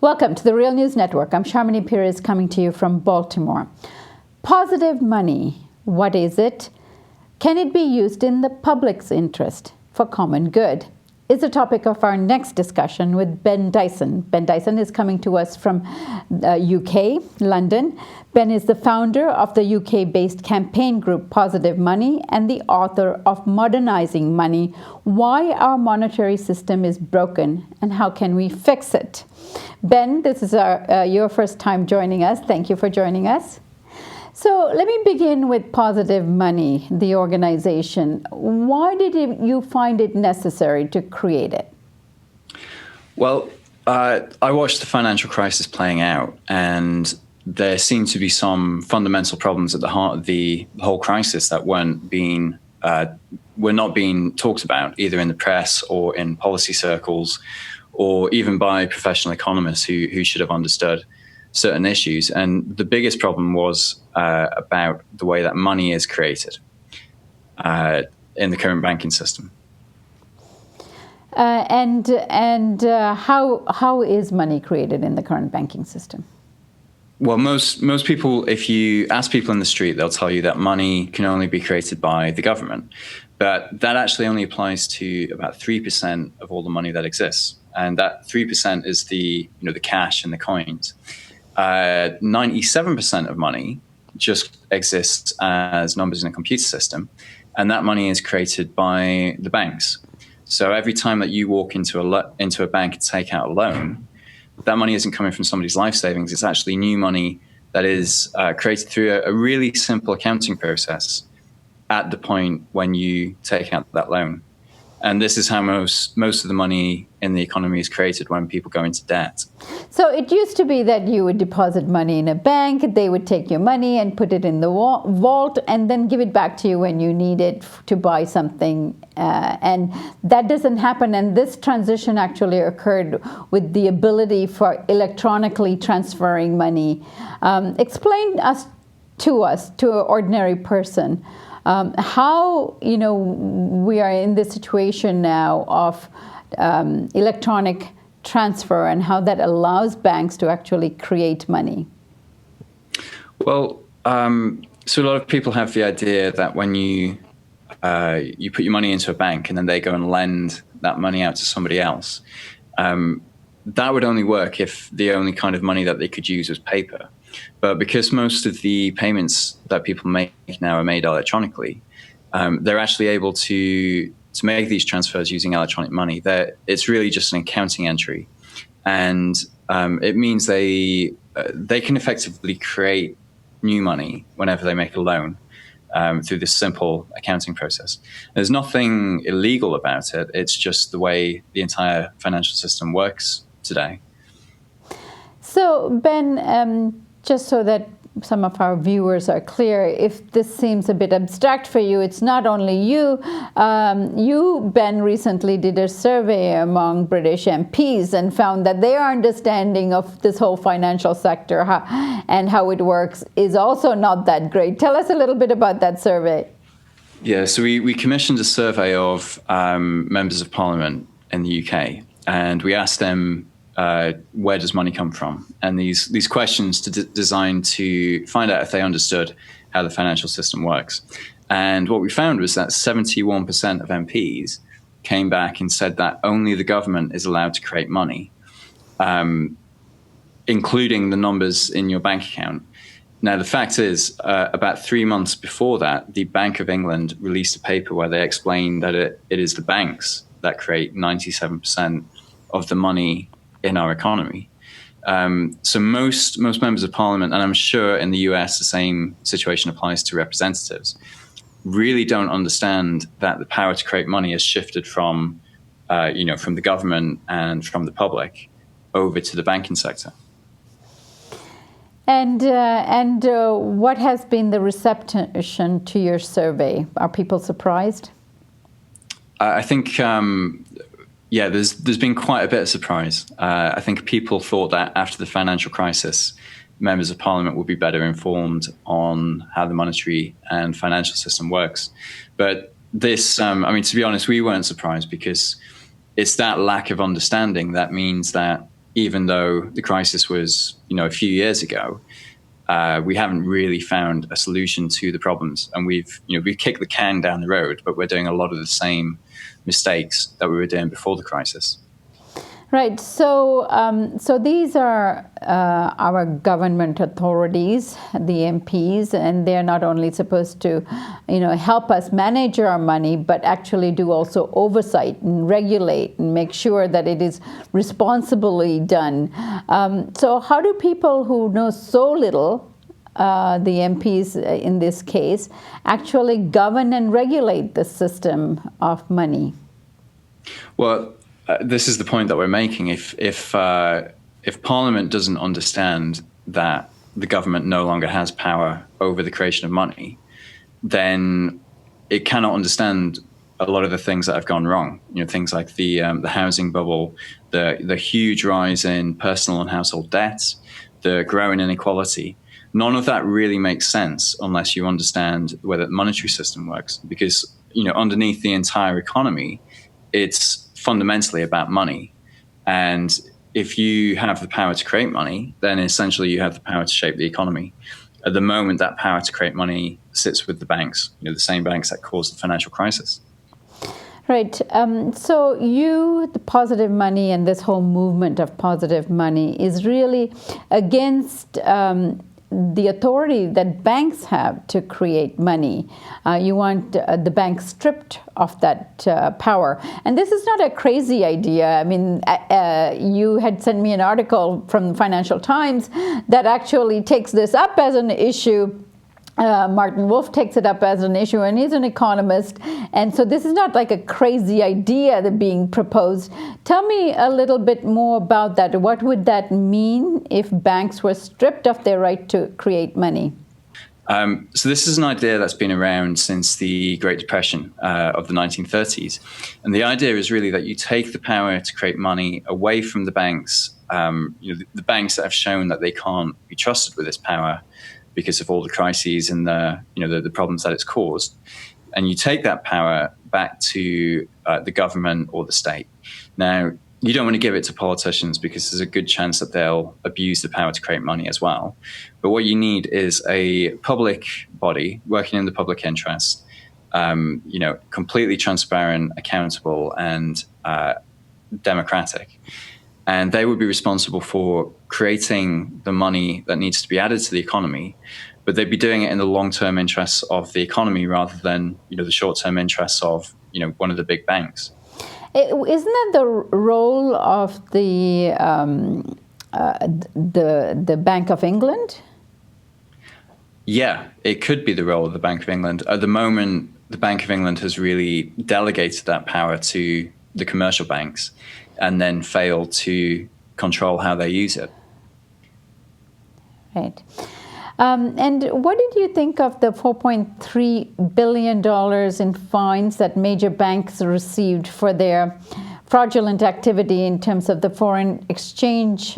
Welcome to the Real News Network. I'm Sharmini Pires coming to you from Baltimore. Positive money, what is it? Can it be used in the public's interest for common good? Is the topic of our next discussion with Ben Dyson. Ben Dyson is coming to us from UK, London. Ben is the founder of the UK-based campaign group Positive Money and the author of Modernizing Money, Why Our Monetary System is Broken and How Can We Fix It? Ben, this is your first time joining us. Thank you for joining us. So let me begin with Positive Money, the organization. Why did you find it necessary to create it? Well, I watched the financial crisis playing out, and there seemed to be some fundamental problems at the heart of the whole crisis that were not being talked about, either in the press or in policy circles, or even by professional economists who should have understood certain issues. And the biggest problem was about the way that money is created in the current banking system. And how is money created in the current banking system? Well, most people, if you ask people in the street, they'll tell you that money can only be created by the government. But that actually only applies to about 3% of all the money that exists. And that 3% is the cash and the coins. 97% of money just exists as numbers in a computer system, and that money is created by the banks. So every time that you walk into a bank and take out a loan, that money isn't coming from somebody's life savings. It's actually new money that is created through a really simple accounting process at the point when you take out that loan. And this is how most of the money in the economy is created when people go into debt. So it used to be that you would deposit money in a bank, they would take your money and put it in the vault and then give it back to you when you need it to buy something. And that doesn't happen. And this transition actually occurred with the ability for electronically transferring money. Explain to an ordinary person, how we are in this situation now of electronic transfer and how that allows banks to actually create money. Well, so a lot of people have the idea that when you put your money into a bank and then they go and lend that money out to somebody else, that would only work if the only kind of money that they could use was paper. But because most of the payments that people make now are made electronically, they're actually able to make these transfers using electronic money. It's really just an accounting entry. And it means they can effectively create new money whenever they make a loan through this simple accounting process. There's nothing illegal about it. It's just the way the entire financial system works today. So, Ben, just so that some of our viewers are clear, if this seems a bit abstract for you, it's not only you. You, Ben, recently did a survey among British MPs and found that their understanding of this whole financial sector and how it works is also not that great. Tell us a little bit about that survey. Yeah, so we commissioned a survey of members of Parliament in the UK, and we asked them, where does money come from? And these questions designed to find out if they understood how the financial system works. And what we found was that 71% of MPs came back and said that only the government is allowed to create money, including the numbers in your bank account. Now, the fact is, about 3 months before that, the Bank of England released a paper where they explained that it is the banks that create 97% of the money in our economy. So most members of Parliament, and I'm sure in the US the same situation applies to representatives, really don't understand that the power to create money has shifted from the government and from the public over to the banking sector. And what has been the reception to your survey? Are people surprised? I think yeah, there's been quite a bit of surprise. I think people thought that after the financial crisis, members of Parliament would be better informed on how the monetary and financial system works. But this, to be honest, we weren't surprised, because it's that lack of understanding that means that even though the crisis was, a few years ago, we haven't really found a solution to the problems. And we've kicked the can down the road, but we're doing a lot of the same mistakes that we were doing before the crisis. Right. So these are our government authorities, the MPs, and they're not only supposed to, help us manage our money, but actually do also oversight and regulate and make sure that it is responsibly done. So how do people who know so little, the MPs in this case, actually govern and regulate the system of money? Well, this is the point that we're making. If Parliament doesn't understand that the government no longer has power over the creation of money, then it cannot understand a lot of the things that have gone wrong. Things like the housing bubble, the huge rise in personal and household debts, the growing inequality. None of that really makes sense unless you understand whether the monetary system works. Because underneath the entire economy, it's fundamentally about money. And if you have the power to create money, then essentially you have the power to shape the economy. At the moment, that power to create money sits with the banks, the same banks that caused the financial crisis. Right. So the positive money and this whole movement of positive money is really against the authority that banks have to create money. You want the banks stripped of that power. And this is not a crazy idea. I mean, you had sent me an article from the Financial Times that actually takes this up as an issue. Martin Wolf takes it up as an issue, and he's an economist. And so this is not like a crazy idea that being proposed. Tell me a little bit more about that. What would that mean if banks were stripped of their right to create money? So this is an idea that's been around since the Great Depression of the 1930s. And the idea is really that you take the power to create money away from the banks, the banks that have shown that they can't be trusted with this power because of all the crises and the problems that it's caused. And you take that power back to the government or the state. Now, you don't want to give it to politicians because there's a good chance that they'll abuse the power to create money as well. But what you need is a public body working in the public interest, completely transparent, accountable, and democratic. And they would be responsible for creating the money that needs to be added to the economy, but they'd be doing it in the long-term interests of the economy rather than, the short-term interests of, one of the big banks. Isn't that the role of the Bank of England? Yeah, it could be the role of the Bank of England. At the moment, the Bank of England has really delegated that power to the commercial banks and then failed to control how they use it. Right. And what did you think of the $4.3 billion in fines that major banks received for their fraudulent activity in terms of the foreign exchange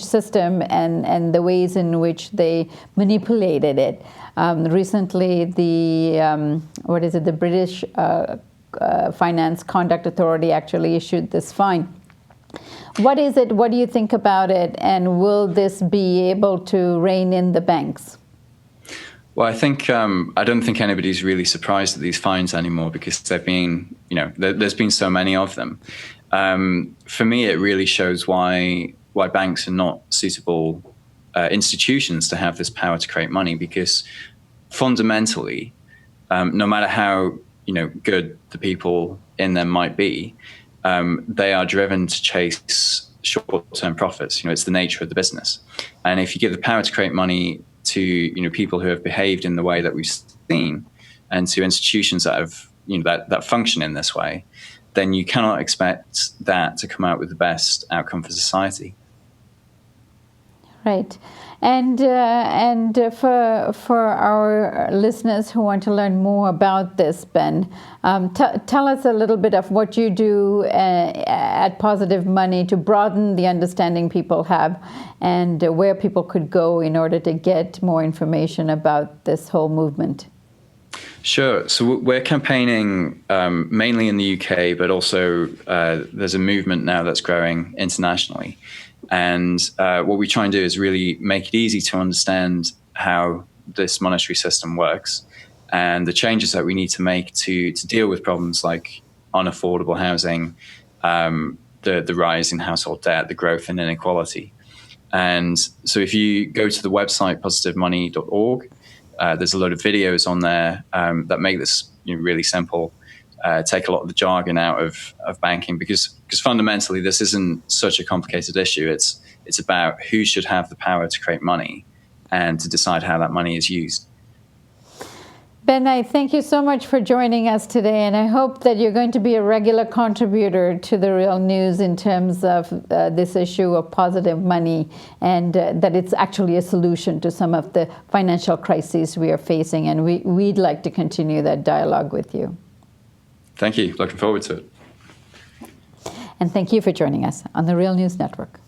system and the ways in which they manipulated it? Recently, the British Finance Conduct Authority actually issued this fine. What is it? What do you think about it? And will this be able to rein in the banks? Well, I think I don't think anybody's really surprised at these fines anymore because they've been, there's been so many of them. For me, it really shows why banks are not suitable institutions to have this power to create money, because fundamentally, no matter how good the people in them might be, they are driven to chase short-term profits. It's the nature of the business. And if you give the power to create money to people who have behaved in the way that we've seen, and to institutions that have that function in this way, then you cannot expect that to come out with the best outcome for society. Right. And for our listeners who want to learn more about this, Ben, tell us a little bit of what you do at Positive Money to broaden the understanding people have, and where people could go in order to get more information about this whole movement. Sure. So we're campaigning mainly in the UK, but also there's a movement now that's growing internationally. And what we try and do is really make it easy to understand how this monetary system works and the changes that we need to make to deal with problems like unaffordable housing, the rise in household debt, the growth in inequality. And so if you go to the website positivemoney.org, there's a lot of videos on there that make this really simple, take a lot of the jargon out of banking, because fundamentally this isn't such a complicated issue. It's about who should have the power to create money and to decide how that money is used. Ben, I thank you so much for joining us today, and I hope that you're going to be a regular contributor to The Real News in terms of this issue of positive money, and that it's actually a solution to some of the financial crises we are facing, and we'd like to continue that dialogue with you. Thank you. Looking forward to it. And thank you for joining us on The Real News Network.